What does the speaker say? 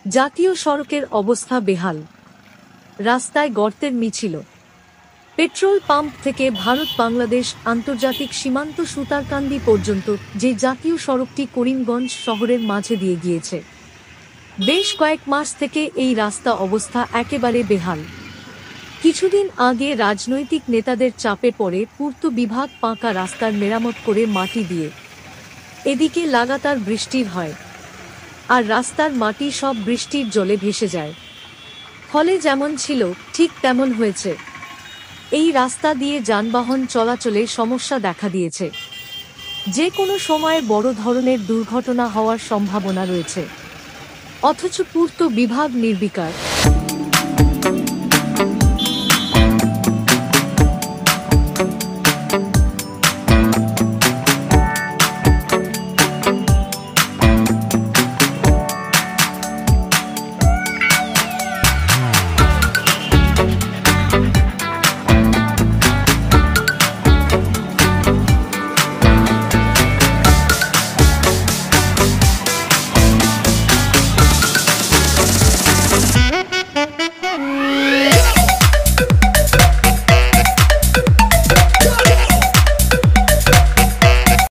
জাতীয় সড়কের অবস্থা বেহাল। রাস্তায় গর্তের মিছিল। পেট্রোল পাম্প থেকে ভারত বাংলাদেশ আন্তর্জাতিক সীমান্ত সুতারকান্দি পর্যন্ত যে জাতীয় সড়কটি করিমগঞ্জ শহরের মাঝে দিয়ে গিয়েছে, বেশ কয়েক মাস থেকে এই রাস্তা অবস্থা একেবারে বেহাল। কিছুদিন আগে রাজনৈতিক নেতাদের চাপে পড়ে পূর্ত বিভাগ পাকা রাস্তার মেরামত করে মাটি দিয়ে। এদিকে লাগাতার বৃষ্টির হয়, আর রাস্তার মাটি সব বৃষ্টির জলে ভেসে যায়। ফলে যেমন ছিল ঠিক তেমন হয়েছে। এই রাস্তা দিয়ে যানবাহন চলাচলে সমস্যা দেখা দিয়েছে। যে কোনো সময়ে বড় ধরনের দুর্ঘটনা হওয়ার সম্ভাবনা রয়েছে, অথচ পূর্ত বিভাগ নির্বিকার।